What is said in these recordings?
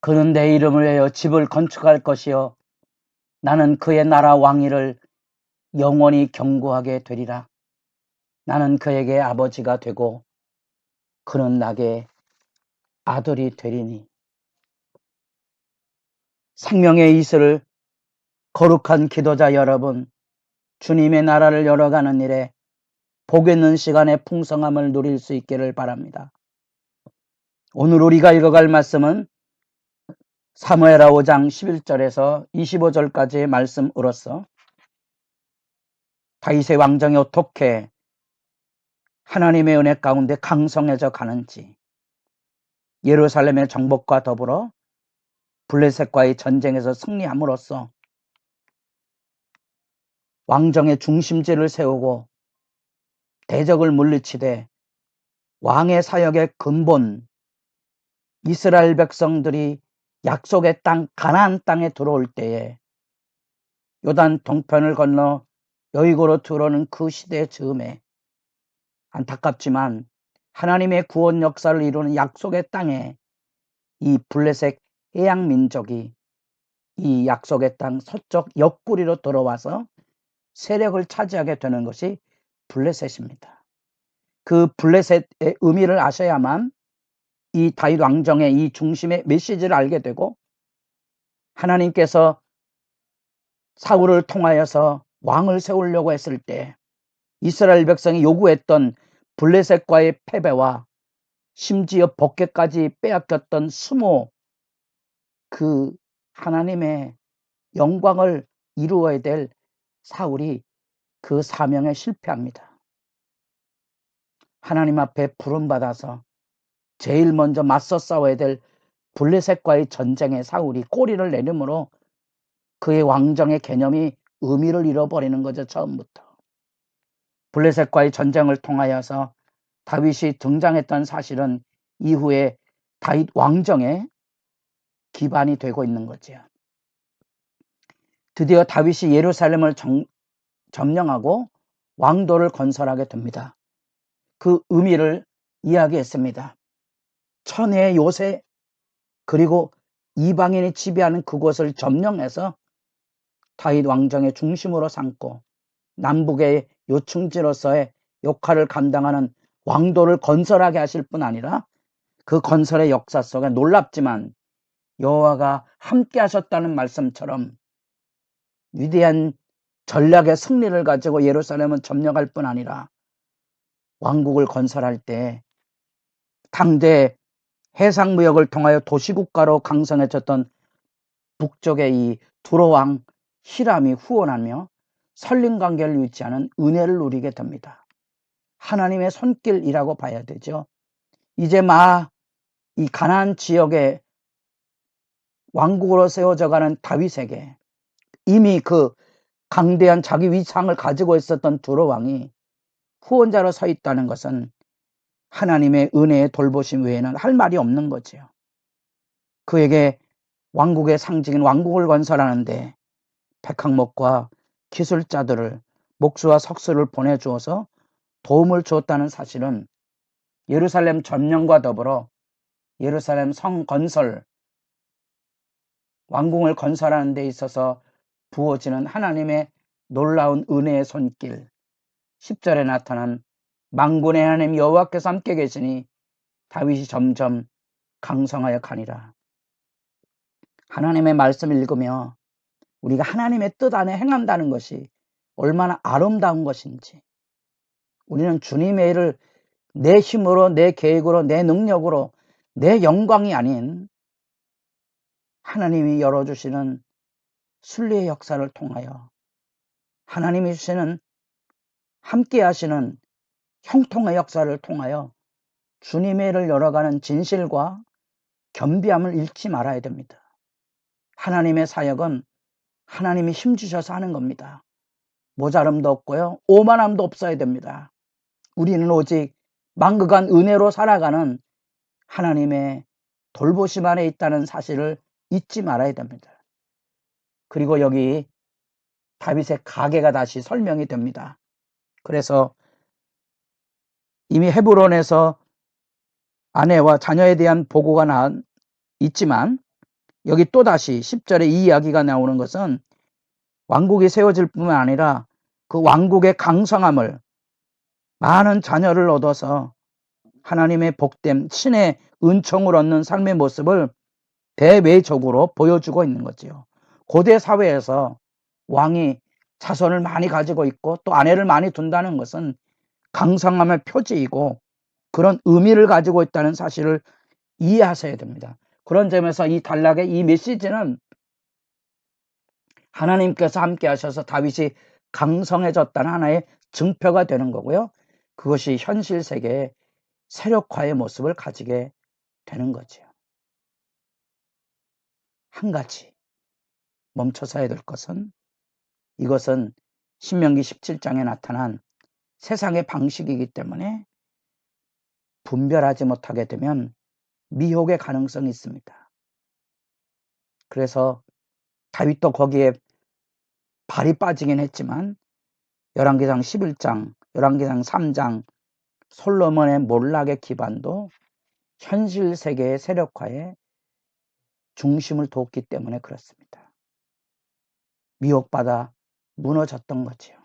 그는 내 이름을 위하여 집을 건축할 것이요 나는 그의 나라 왕위를 영원히 경고하게 되리라. 나는 그에게 아버지가 되고 그는 나게 아들이 되리니. 생명의 이슬을 거룩한 기도자 여러분, 주님의 나라를 열어가는 일에 복 있는 시간의 풍성함을 누릴 수 있기를 바랍니다. 오늘 우리가 읽어갈 말씀은 사무엘하 5장 11절에서 25절까지의 말씀으로서 다윗의 왕정이 어떻게 하나님의 은혜 가운데 강성해져 가는지, 예루살렘의 정복과 더불어 블레셋과의 전쟁에서 승리함으로써 왕정의 중심지를 세우고 대적을 물리치되 왕의 사역의 근본, 이스라엘 백성들이 약속의 땅 가나안 땅에 들어올 때에 요단 동편을 건너 여리고로 들어오는 그 시대의 즈음에 안타깝지만 하나님의 구원 역사를 이루는 약속의 땅에 이 블레셋 해양 민족이 이 약속의 땅 서쪽 옆구리로 들어와서 세력을 차지하게 되는 것이 블레셋입니다. 그 블레셋의 의미를 아셔야만 이 다윗 왕정의 이 중심의 메시지를 알게 되고 하나님께서 사울을 통하여서 왕을 세우려고 했을 때 이스라엘 백성이 요구했던 블레셋과의 패배와 심지어 복개까지 빼앗겼던 수모 그 하나님의 영광을 이루어야 될 사울이 그 사명에 실패합니다. 하나님 앞에 부름받아서 제일 먼저 맞서 싸워야 될 블레셋과의 전쟁에 사울이 꼬리를 내림으로 그의 왕정의 개념이 의미를 잃어버리는 거죠. 처음부터. 블레셋과의 전쟁을 통하여서 다윗이 등장했던 사실은 이후에 다윗 왕정의 기반이 되고 있는 거죠. 드디어 다윗이 예루살렘을 점령하고 왕도를 건설하게 됩니다. 그 의미를 이야기했습니다. 천혜의 요새 그리고 이방인이 지배하는 그곳을 점령해서 다윗 왕정의 중심으로 삼고 남북의 요충지로서의 역할을 감당하는 왕도를 건설하게 하실 뿐 아니라 그 건설의 역사 속에 놀랍지만 여호와가 함께 하셨다는 말씀처럼 위대한 전략의 승리를 가지고 예루살렘은 점령할 뿐 아니라 왕국을 건설할 때 당대 해상무역을 통하여 도시국가로 강성해졌던 북쪽의 이 두로왕 히람이 후원하며 선림관계를 유지하는 은혜를 누리게 됩니다. 하나님의 손길이라고 봐야 되죠. 이제 이 가나안 지역의 왕국으로 세워져가는 다윗에게 이미 그 강대한 자기 위상을 가지고 있었던 두로왕이 후원자로 서 있다는 것은 하나님의 은혜의 돌보심 외에는 할 말이 없는 거죠. 그에게 왕국의 상징인 왕국을 건설하는데 백항목과 기술자들을 목수와 석수를 보내주어서 도움을 주었다는 사실은 예루살렘 점령과 더불어 예루살렘 성 건설, 왕궁을 건설하는 데 있어서 부어지는 하나님의 놀라운 은혜의 손길, 10절에 나타난 만군의 하나님 여호와께서 함께 계시니 다윗이 점점 강성하여 가니라. 하나님의 말씀을 읽으며 우리가 하나님의 뜻 안에 행한다는 것이 얼마나 아름다운 것인지, 우리는 주님의 일을 내 힘으로, 내 계획으로, 내 능력으로, 내 영광이 아닌 하나님이 열어주시는 순리의 역사를 통하여 하나님이 주시는 함께 하시는 형통의 역사를 통하여 주님의 일을 열어가는 진실과 겸비함을 잃지 말아야 됩니다. 하나님의 사역은 하나님이 힘주셔서 하는 겁니다. 모자름도 없고요, 오만함도 없어야 됩니다. 우리는 오직 만극한 은혜로 살아가는 하나님의 돌보심 안에 있다는 사실을 잊지 말아야 됩니다. 그리고 여기 다윗의 가계가 다시 설명이 됩니다. 그래서 이미 헤브론에서 아내와 자녀에 대한 보고가 있지만 여기 또다시 10절에 이 이야기가 나오는 것은 왕국이 세워질 뿐만 아니라 그 왕국의 강성함을, 많은 자녀를 얻어서 하나님의 복됨, 신의 은총을 얻는 삶의 모습을 대외적으로 보여주고 있는 거지요. 고대 사회에서 왕이 자손을 많이 가지고 있고 또 아내를 많이 둔다는 것은 강성함의 표지이고 그런 의미를 가지고 있다는 사실을 이해하셔야 됩니다. 그런 점에서 이 단락의 이 메시지는 하나님께서 함께 하셔서 다윗이 강성해졌다는 하나의 증표가 되는 거고요. 그것이 현실 세계의 세력화의 모습을 가지게 되는 거죠. 한 가지 멈춰서야 될 것은, 이것은 신명기 17장에 나타난 세상의 방식이기 때문에 분별하지 못하게 되면 미혹의 가능성이 있습니다. 그래서 다윗도 거기에 발이 빠지긴 했지만 열왕기상 11장, 열왕기상 3장, 솔로몬의 몰락의 기반도 현실 세계의 세력화에 중심을 뒀기 때문에 그렇습니다. 미혹받아 무너졌던 거지요.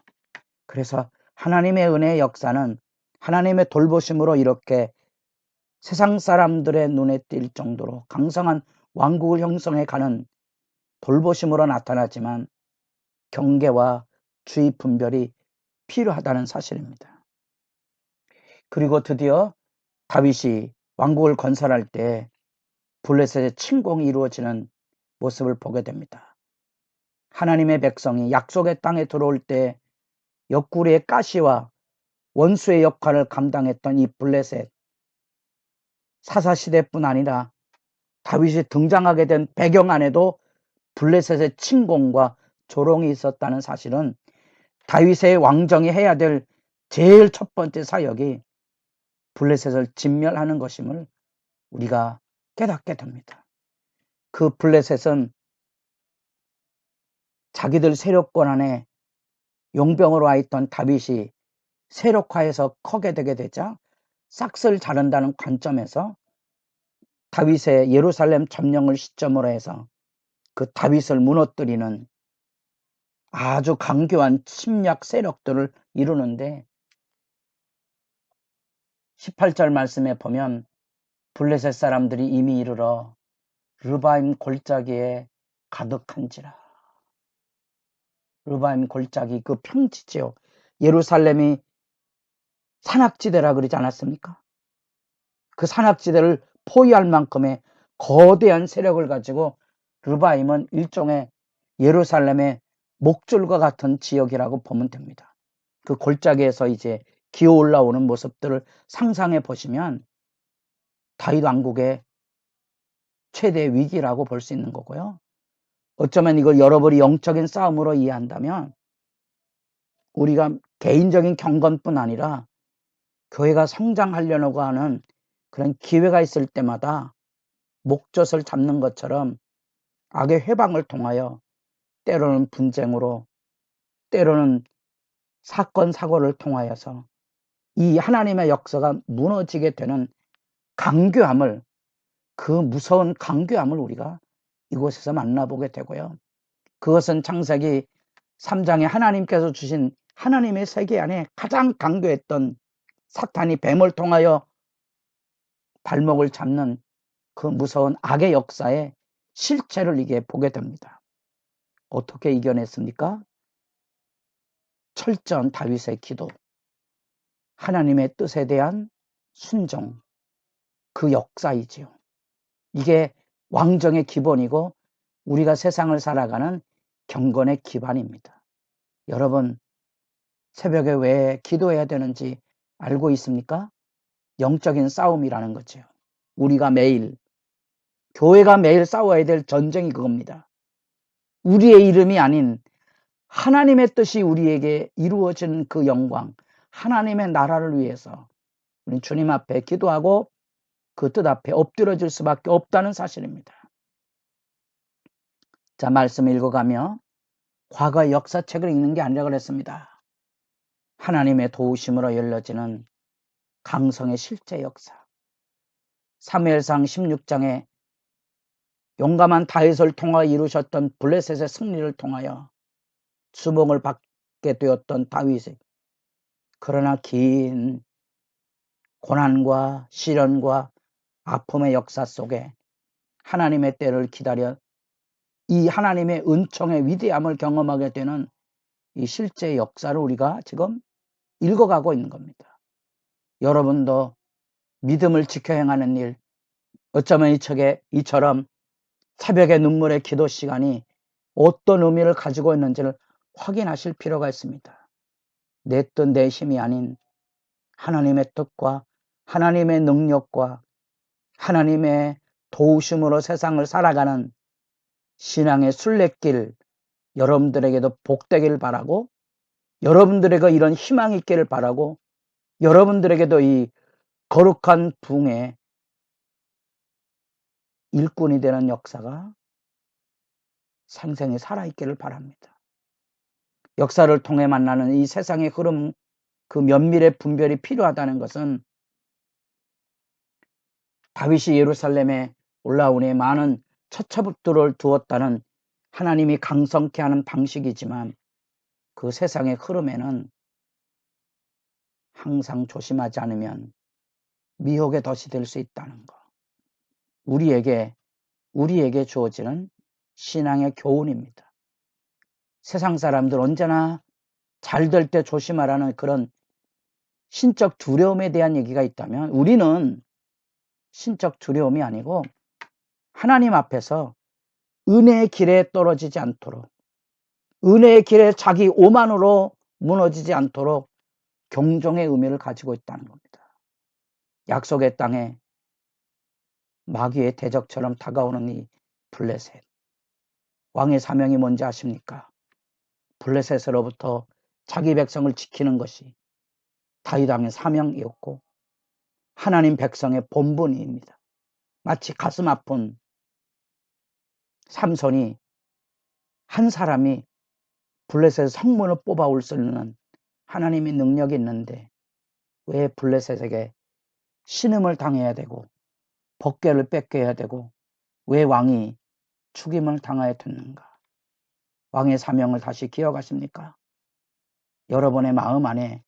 그래서 하나님의 은혜의 역사는 하나님의 돌보심으로 이렇게 세상 사람들의 눈에 띌 정도로 강성한 왕국을 형성해 가는 돌보심으로 나타나지만 경계와 주의 분별이 필요하다는 사실입니다. 그리고 드디어 다윗이 왕국을 건설할 때 블레셋의 침공이 이루어지는 모습을 보게 됩니다. 하나님의 백성이 약속의 땅에 들어올 때 옆구리의 가시와 원수의 역할을 감당했던 이 블레셋, 사사시대뿐 아니라 다윗이 등장하게 된 배경 안에도 블레셋의 침공과 조롱이 있었다는 사실은 다윗의 왕정이 해야 될 제일 첫 번째 사역이 블레셋을 진멸하는 것임을 우리가 깨닫게 됩니다. 그 블레셋은 자기들 세력권 안에 용병으로 와 있던 다윗이 세력화해서 커게 되게 되자 싹을 자른다는 관점에서 다윗의 예루살렘 점령을 시점으로 해서 그 다윗을 무너뜨리는 아주 강교한 침략 세력들을 이루는데 18절 말씀에 보면 블레셋 사람들이 이미 이르러 르바임 골짜기에 가득한지라. 르바임 골짜기, 그 평지지요. 예루살렘이 산악지대라 그러지 않았습니까? 그 산악지대를 포위할 만큼의 거대한 세력을 가지고 르바임은 일종의 예루살렘의 목줄과 같은 지역이라고 보면 됩니다. 그 골짜기에서 이제 기어 올라오는 모습들을 상상해 보시면 다윗 왕국의 최대 위기라고 볼 수 있는 거고요. 어쩌면 이걸 여러분이 영적인 싸움으로 이해한다면 우리가 개인적인 경건뿐 아니라 교회가 성장하려고 하는 그런 기회가 있을 때마다 목젖을 잡는 것처럼 악의 회방을 통하여 때로는 분쟁으로, 때로는 사건 사고를 통하여서 이 하나님의 역사가 무너지게 되는 강교함을, 그 무서운 강교함을 우리가 이곳에서 만나보게 되고요. 그것은 창세기 3장에 하나님께서 주신 하나님의 세계 안에 가장 강교했던 사탄이 뱀을 통하여 발목을 잡는 그 무서운 악의 역사의 실체를 이게 보게 됩니다. 어떻게 이겨냈습니까? 철저한 다윗의 기도, 하나님의 뜻에 대한 순종, 그 역사이지요. 이게 왕정의 기본이고 우리가 세상을 살아가는 경건의 기반입니다. 여러분, 새벽에 왜 기도해야 되는지 알고 있습니까? 영적인 싸움이라는 거죠. 우리가 매일, 교회가 매일 싸워야 될 전쟁이 그겁니다. 우리의 이름이 아닌 하나님의 뜻이 우리에게 이루어지는 그 영광, 하나님의 나라를 위해서 우리 주님 앞에 기도하고 그 뜻 앞에 엎드려질 수밖에 없다는 사실입니다. 자, 말씀 읽어가며 과거의 역사책을 읽는 게 아니라 그랬습니다. 하나님의 도우심으로 열려지는 강성의 실제 역사. 사무엘상 16장에 용감한 다윗을 통하여 이루셨던 블레셋의 승리를 통하여 주목을 받게 되었던 다윗이, 그러나 긴 고난과 시련과 아픔의 역사 속에 하나님의 때를 기다려 이 하나님의 은총의 위대함을 경험하게 되는 이 실제 역사를 우리가 지금 읽어가고 있는 겁니다. 여러분도 믿음을 지켜 행하는 일, 어쩌면 이처럼 새벽의 눈물의 기도 시간이 어떤 의미를 가지고 있는지를 확인하실 필요가 있습니다. 내 뜻, 내 힘이 아닌 하나님의 뜻과 하나님의 능력과 하나님의 도우심으로 세상을 살아가는 신앙의 순례길, 여러분들에게도 복되기를 바라고, 여러분들에게 이런 희망이 있기를 바라고, 여러분들에게도 이 거룩한 붕의 일꾼이 되는 역사가 생생히 살아있기를 바랍니다. 역사를 통해 만나는 이 세상의 흐름, 그 면밀의 분별이 필요하다는 것은 다윗이 예루살렘에 올라오니 많은 처처북들을 두었다는 하나님이 강성케 하는 방식이지만, 그 세상의 흐름에는 항상 조심하지 않으면 미혹의 덫이 될 수 있다는 것. 우리에게 주어지는 신앙의 교훈입니다. 세상 사람들 언제나 잘 될 때 조심하라는 그런 신적 두려움에 대한 얘기가 있다면, 우리는 신적 두려움이 아니고 하나님 앞에서 은혜의 길에 떨어지지 않도록, 은혜의 길에 자기 오만으로 무너지지 않도록 경종의 의미를 가지고 있다는 겁니다. 약속의 땅에 마귀의 대적처럼 다가오는 이 블레셋, 왕의 사명이 뭔지 아십니까? 블레셋으로부터 자기 백성을 지키는 것이 다윗 왕의 사명이었고 하나님 백성의 본분입니다. 마치 가슴 아픈 삼손이, 한 사람이 블레셋 성문을 뽑아올 수 있는 하나님의 능력이 있는데 왜 블레셋에게 신음을 당해야 되고 법궤를 뺏겨야 되고 왜 왕이 죽임을 당하여 됐는가? 왕의 사명을 다시 기억하십니까? 여러분의 마음 안에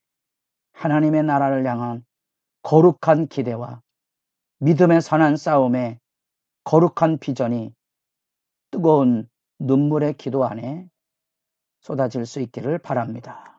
하나님의 나라를 향한 거룩한 기대와 믿음의 선한 싸움에 거룩한 비전이 뜨거운 눈물의 기도 안에 쏟아질 수 있기를 바랍니다.